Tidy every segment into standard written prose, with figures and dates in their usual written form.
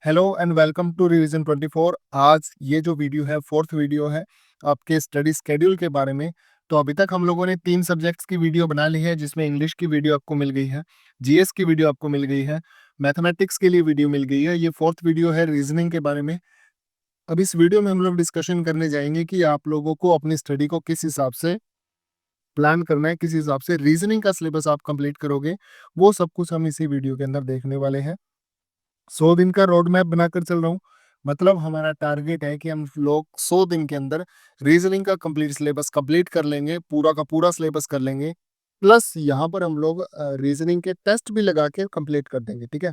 Hello and welcome to revision 24। आज ये जो वीडियो है फोर्थ वीडियो है आपके स्टडी स्केड्यूल के बारे में। तो अभी तक हम लोगों ने 3 सब्जेक्ट्स की वीडियो बना ली है, जिसमें इंग्लिश की वीडियो आपको मिल गई है, जीएस की वीडियो आपको मिल गई है, मैथमेटिक्स के लिए वीडियो मिल गई है। ये फोर्थ वीडियो है रीजनिंग के बारे में। अब इस वीडियो में हम लोग डिस्कशन करने जाएंगे कि आप लोगों को अपनी स्टडी को किस हिसाब से प्लान करना है, किस हिसाब से रीजनिंग का सिलेबस आप कंप्लीट करोगे, वो सब कुछ हम इसी वीडियो के अंदर देखने वाले हैं। 100 दिन का रोड मैप बनाकर चल रहा हूँ। मतलब हमारा टारगेट है कि हम लोग 100 दिन के अंदर रीजनिंग का कंप्लीट सिलेबस कंप्लीट कर लेंगे, पूरा का पूरा सिलेबस कर लेंगे। प्लस यहाँ पर हम लोग रीजनिंग के टेस्ट भी लगा के कंप्लीट कर देंगे। ठीक है।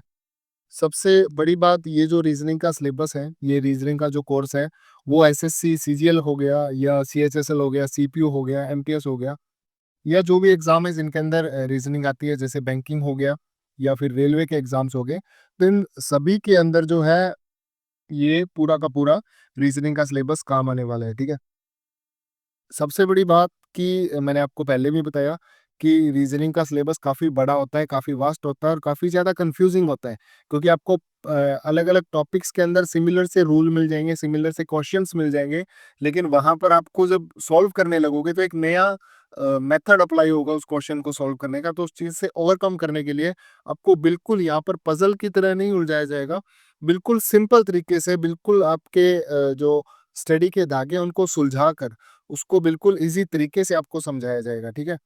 सबसे बड़ी बात, ये जो रीजनिंग का सिलेबस है, ये रीजनिंग का जो कोर्स है, वो एसएससी सीजीएल हो गया या सीएचएसएल हो गया, सीपीयू हो गया, एमटीएस हो गया, या जो भी एग्जाम है जिनके अंदर रीजनिंग आती है, जैसे बैंकिंग हो गया या फिर रेलवे के एग्जाम्स हो गए, तो इन सभी के अंदर जो है ये पूरा का पूरा रीजनिंग का सिलेबस काम आने वाला है। ठीक है। सबसे बड़ी बात कि मैंने आपको पहले भी बताया कि रीजनिंग का सिलेबस काफ़ी बड़ा होता है, काफ़ी वास्ट होता है और काफ़ी ज़्यादा कंफ्यूजिंग होता है, क्योंकि आपको अलग अलग टॉपिक्स के अंदर सिमिलर से रूल मिल जाएंगे, सिमिलर से क्वेश्चंस मिल जाएंगे, लेकिन वहां पर आपको जब सॉल्व करने लगोगे तो एक नया मेथड अप्लाई होगा उस क्वेश्चन को सॉल्व करने का। तो उस चीज़ से ओवरकम करने के लिए आपको बिल्कुल यहाँ पर पजल की तरह नहीं उलझाया जाएगा, बिल्कुल सिंपल तरीके से, बिल्कुल आपके जो स्टडी के धागे हैं उनको सुलझा कर उसको बिल्कुल इजी तरीके से आपको समझाया जाएगा। ठीक है।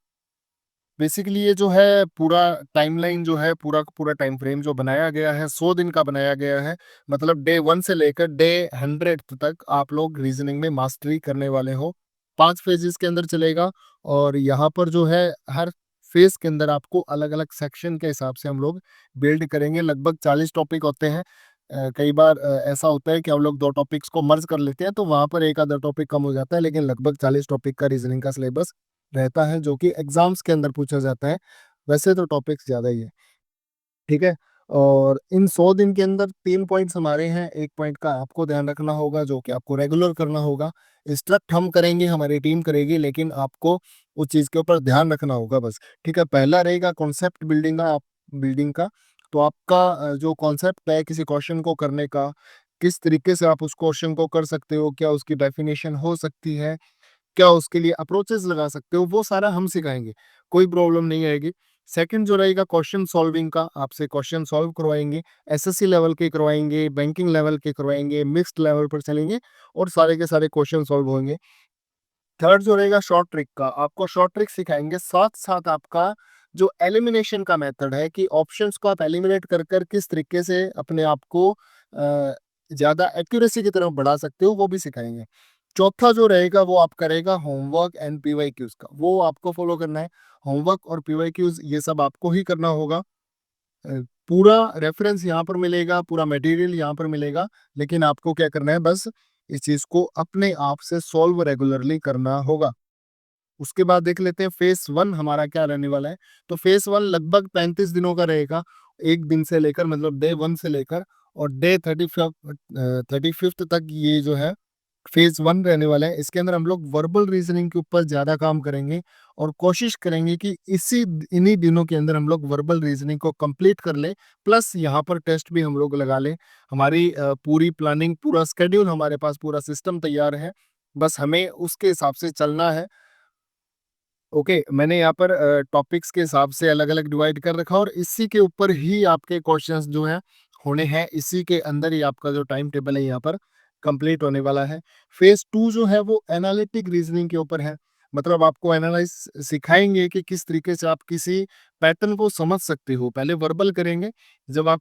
बेसिकली ये जो है पूरा टाइमलाइन जो है, पूरा का पूरा टाइम फ्रेम जो बनाया गया है, 100 दिन का बनाया गया है। मतलब डे 1 से लेकर डे 100 तक आप लोग रीजनिंग में मास्टरी करने वाले हो। 5 फेजेस के अंदर चलेगा और यहाँ पर जो है हर फेज के अंदर आपको अलग अलग सेक्शन के हिसाब से हम लोग बिल्ड करेंगे। लगभग 40 टॉपिक होते हैं। कई बार ऐसा होता है कि हम लोग 2 टॉपिक्स को मर्ज कर लेते हैं, तो वहां पर एक आधा टॉपिक कम हो जाता है, लेकिन लगभग 40 टॉपिक का रीजनिंग का सिलेबस रहता है, जो कि एग्जाम्स के अंदर पूछा जाता है। वैसे तो टॉपिक्स ज़्यादा ही है। ठीक है। और इन 100 दिन के अंदर 3 पॉइंट्स हमारे हैं। एक पॉइंट का आपको ध्यान रखना होगा, जो कि आपको रेगुलर करना होगा। इंस्ट्रक्ट हम करेंगे, हमारी टीम करेगी, लेकिन आपको उस चीज़ के ऊपर ध्यान रखना होगा बस। ठीक है। पहला रहेगा कॉन्सेप्ट बिल्डिंग का। तो आपका जो कॉन्सेप्ट है किसी क्वेश्चन को करने का, किस तरीके से आप उस क्वेश्चन को कर सकते हो, क्या उसकी डेफिनेशन हो सकती है, क्या उसके लिए अप्रोचेस लगा सकते हो, वो सारा हम सिखाएंगे, कोई प्रॉब्लम नहीं आएगी। सेकंड जो रहेगा क्वेश्चन सॉल्विंग का, आपसे क्वेश्चन सॉल्व करवाएंगे, एसएससी लेवल के करवाएंगे, बैंकिंग लेवल के करवाएंगे, मिक्स्ड लेवल पर चलेंगे और सारे के सारे क्वेश्चन सॉल्व होंगे। थर्ड जो रहेगा शॉर्ट ट्रिक का, आपको शॉर्ट ट्रिक सिखाएंगे, साथ साथ आपका जो एलिमिनेशन का मेथड है कि ऑप्शंस को आप एलिमिनेट कर कर किस तरीके से अपने आप को ज्यादा एक्यूरेसी की तरफ बढ़ा सकते हो, वो भी सिखाएंगे। चौथा जो रहेगा वो आप करेगा होमवर्क एंड पीवाईक्यूज का, वो आपको फॉलो करना है। होमवर्क और पीवाईक्यूज ये सब आपको ही करना होगा। अ, पूरा रेफरेंस यहाँ पर मिलेगा, पूरा मटेरियल यहाँ पर मिलेगा, लेकिन आपको क्या करना है, बस इस चीज को अपने आप से सॉल्व रेगुलरली करना होगा। उसके बाद देख लेते हैं फेस 1 हमारा क्या रहने वाला है। तो फेस 1 लगभग 35 दिनों का रहेगा, एक दिन से लेकर, मतलब डे 1 से लेकर और डे 35th तक ये जो है फेज 1 रहने वाला है। इसके अंदर हम लोग वर्बल रीजनिंग के ऊपर ज्यादा काम करेंगे और कोशिश करेंगे कि इन्हीं दिनों के अंदर हम लोग वर्बल रीजनिंग को कंप्लीट कर ले। प्लस यहाँ पर टेस्ट भी हम लोग लगा ले। हमारी पूरी प्लानिंग, पूरा स्केड्यूल हमारे पास, पूरा सिस्टम तैयार है, बस हमें उसके हिसाब से चलना है। ओके। मैंने यहाँ पर टॉपिक्स के हिसाब से अलग अलग डिवाइड कर रखा और इसी के ऊपर ही आपके क्वेश्चंस जो हैं होने हैं, इसी के अंदर ही आपका जो टाइम टेबल है यहाँ पर कंप्लीट होने वाला है। फेज 2 जो है वो एनालिटिक रीजनिंग के ऊपर है। मतलब आपको एनालाइज सिखाएंगे कि किस तरीके से आप किसी पैटर्न को समझ सकते हो। पहले वर्बल करेंगे। जब आप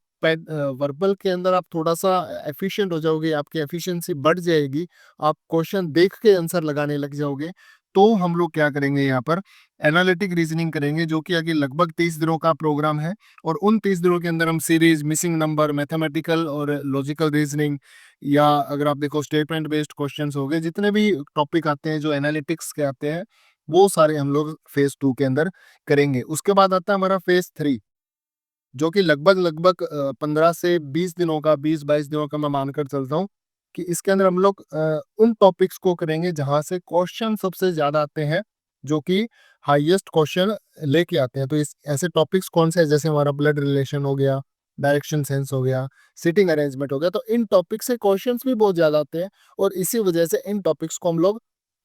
वर्बल के अंदर आप थोड़ा सा एफिशिएंट हो जाओगे, आपकी एफिशिएंसी बढ़ जाएगी, आप क्वेश्चन देख के आंसर लगाने लग जाओगे, तो हम लोग क्या करेंगे, यहाँ पर एनालिटिक रीजनिंग करेंगे, जो कि आगे लगभग 30 दिनों का प्रोग्राम है। और उन 30 दिनों के अंदर हम सीरीज, मिसिंग नंबर, मैथमेटिकल और लॉजिकल रीजनिंग, या अगर आप देखो स्टेटमेंट बेस्ड क्वेश्चंस हो गए, जितने भी टॉपिक आते हैं जो एनालिटिक्स के आते हैं, वो सारे हम लोग फेज 2 के अंदर करेंगे। उसके बाद आता है हमारा फेज 3, जो कि लगभग लगभग 15 से 20 दिनों का, 20-22 दिनों का मैं मानकर चलता हूँ कि इसके अंदर हम लोग उन टॉपिक्स को करेंगे जहां से क्वेश्चन सबसे ज्यादा आते हैं, जो कि हाईएस्ट क्वेश्चन लेके आते हैं। तो इस ऐसे टॉपिक्स कौन से हैं, जैसे हमारा ब्लड रिलेशन हो गया, डायरेक्शन सेंस हो गया, सीटिंग अरेंजमेंट हो गया। तो इन टॉपिक से क्वेश्चंस भी बहुत ज़्यादा आते हैं और इसी वजह से इन टॉपिक्स को हम लोग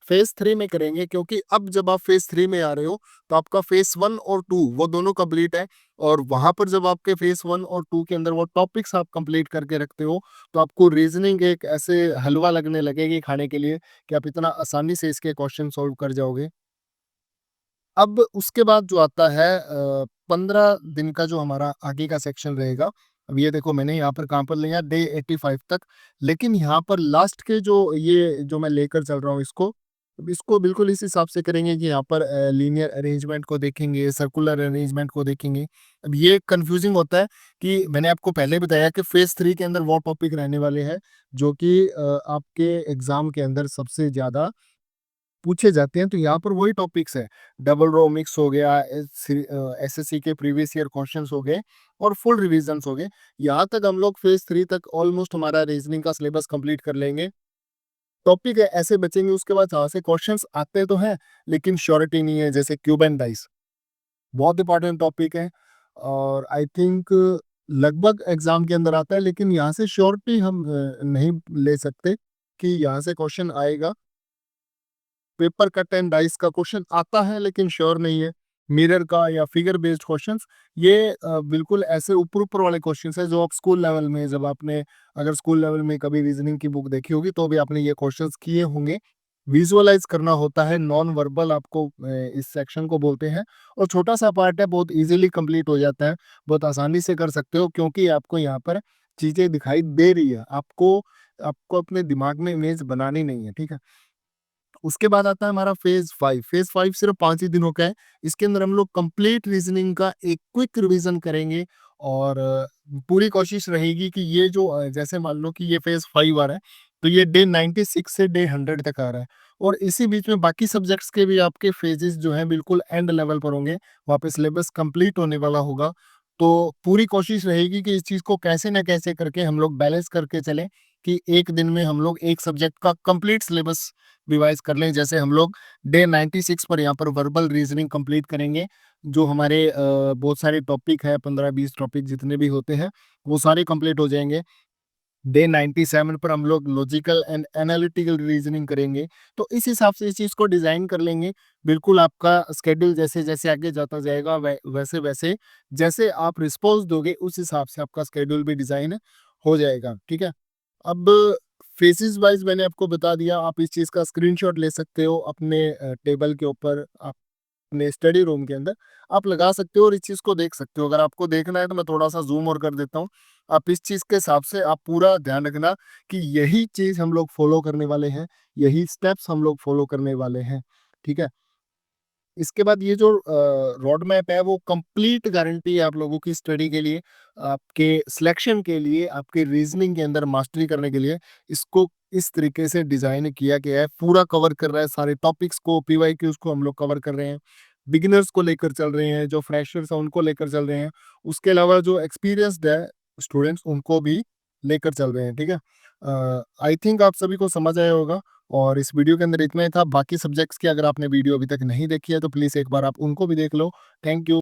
फेज़ 3 में करेंगे, क्योंकि अब जब आप फेज़ 3 में आ रहे हो, तो आपका फेज़ 1 और 2 वो दोनों कंप्लीट है और वहाँ पर जब आपके फेज़ 1 और 2 के अंदर वो टॉपिक्स आप कंप्लीट करके रखते हो, तो आपको रीज़निंग एक ऐसे हलवा लगने लगेगी खाने के लिए कि आप इतना आसानी से इसके क्वेश्चन सॉल्व कर जाओगे। अब उसके बाद जो आता है 15 दिन का जो हमारा आगे का सेक्शन रहेगा। अब ये देखो मैंने यहाँ पर कहाँ पर लिया डे 85 तक, लेकिन यहाँ पर लास्ट के जो मैं लेकर चल रहा हूँ इसको, अब इसको बिल्कुल इस हिसाब से करेंगे कि यहाँ पर लीनियर अरेंजमेंट को देखेंगे, सर्कुलर अरेंजमेंट को देखेंगे। अब ये कन्फ्यूजिंग होता है कि मैंने आपको पहले बताया कि फेज़ 3 के अंदर वो टॉपिक रहने वाले हैं जो कि आपके एग्ज़ाम के अंदर सबसे ज़्यादा पूछे जाते हैं। तो यहाँ पर वही टॉपिक्स है, डबल रो मिक्स हो गया, एसएससी के प्रीवियस ईयर क्वेश्चंस हो गए और फुल रिवीजन्स हो गए। यहाँ तक हम लोग फेज 3 तक ऑलमोस्ट हमारा रीजनिंग का सिलेबस कंप्लीट कर लेंगे। टॉपिक है ऐसे बचेंगे, उसके बाद जहाँ से क्वेश्चंस आते तो हैं लेकिन श्योरिटी नहीं है, जैसे क्यूब एंड डाइस बहुत इंपॉर्टेंट टॉपिक है और आई थिंक लगभग एग्जाम के अंदर आता है, लेकिन यहाँ से श्योरिटी हम नहीं ले सकते कि यहाँ से क्वेश्चन आएगा। पेपर कट एंड डाइस का क्वेश्चन आता है लेकिन श्योर नहीं है। मिरर का या फिगर बेस्ड क्वेश्चंस ये बिल्कुल ऐसे ऊपर ऊपर वाले क्वेश्चंस है जो आप स्कूल लेवल में, जब आपने अगर स्कूल लेवल में कभी रीजनिंग की बुक देखी होगी तो भी आपने ये क्वेश्चंस किए होंगे। विजुअलाइज करना होता है, नॉन वर्बल आपको इस सेक्शन को बोलते हैं और छोटा सा पार्ट है, बहुत इजीली कंप्लीट हो जाता है, बहुत आसानी से कर सकते हो क्योंकि आपको यहाँ पर चीजें दिखाई दे रही है। आपको आपको अपने दिमाग में इमेज बनानी नहीं है, ठीक है। उसके बाद आता है हमारा फेज 5। फेज 5 सिर्फ 5 ही दिनों का है। इसके अंदर हम लोग कंप्लीट रीजनिंग का एक क्विक रिवीजन करेंगे और पूरी कोशिश रहेगी कि ये जो जैसे मान लो कि ये फेज 5 आ रहा है, तो ये डे 96 से डे 100 तक आ रहा है और इसी बीच में बाकी सब्जेक्ट्स के भी आपके फेजेस जो हैं बिल्कुल एंड लेवल पर होंगे, वहाँ पे सिलेबस कंप्लीट होने वाला होगा। तो पूरी कोशिश रहेगी कि इस चीज़ को कैसे न कैसे करके हम लोग बैलेंस करके चलें कि एक दिन में हम लोग एक सब्जेक्ट का कंप्लीट सिलेबस रिवाइज कर लें। जैसे हम लोग डे 96 पर यहाँ पर वर्बल रीजनिंग कंप्लीट करेंगे, जो हमारे बहुत सारे टॉपिक है, 15-20 टॉपिक जितने भी होते हैं वो सारे कंप्लीट हो जाएंगे। डे 97 पर हम लोग लॉजिकल एंड एनालिटिकल रीजनिंग करेंगे। तो इस हिसाब से इस चीज़ को डिज़ाइन कर लेंगे। बिल्कुल आपका स्केड्यूल जैसे जैसे आगे जाता जाएगा वैसे वैसे जैसे आप रिस्पॉन्स दोगे उस हिसाब से आपका स्केड्यूल भी डिज़ाइन हो जाएगा, ठीक है। अब फेसेस वाइज मैंने आपको बता दिया, आप इस चीज़ का स्क्रीनशॉट ले सकते हो अपने टेबल के ऊपर, अपने स्टडी रूम के अंदर आप लगा सकते हो और इस चीज़ को देख सकते हो। अगर आपको देखना है तो मैं थोड़ा सा जूम और कर देता हूँ। आप इस चीज़ के हिसाब से आप पूरा ध्यान रखना कि यही चीज़ हम लोग फॉलो करने वाले हैं, यही स्टेप्स हम लोग फॉलो करने वाले हैं, ठीक है। इसके बाद ये जो रोड मैप है वो कंप्लीट गारंटी है आप लोगों की स्टडी के लिए, आपके सिलेक्शन के लिए, आपके रीजनिंग के अंदर मास्टरी करने के लिए। इसको इस तरीके से डिजाइन किया गया है, पूरा कवर कर रहा है सारे टॉपिक्स को, पीवाईक्यूज को हम लोग कवर कर रहे हैं, बिगिनर्स को लेकर चल रहे हैं, जो फ्रेशर्स हैं उनको लेकर चल रहे हैं, उसके अलावा जो एक्सपीरियंस्ड है स्टूडेंट्स उनको भी लेकर चल रहे हैं, ठीक है। आई थिंक आप सभी को समझ आया होगा और इस वीडियो के अंदर इतना ही था। बाकी सब्जेक्ट्स की अगर आपने वीडियो अभी तक नहीं देखी है तो प्लीज़ एक बार आप उनको भी देख लो। Thank you.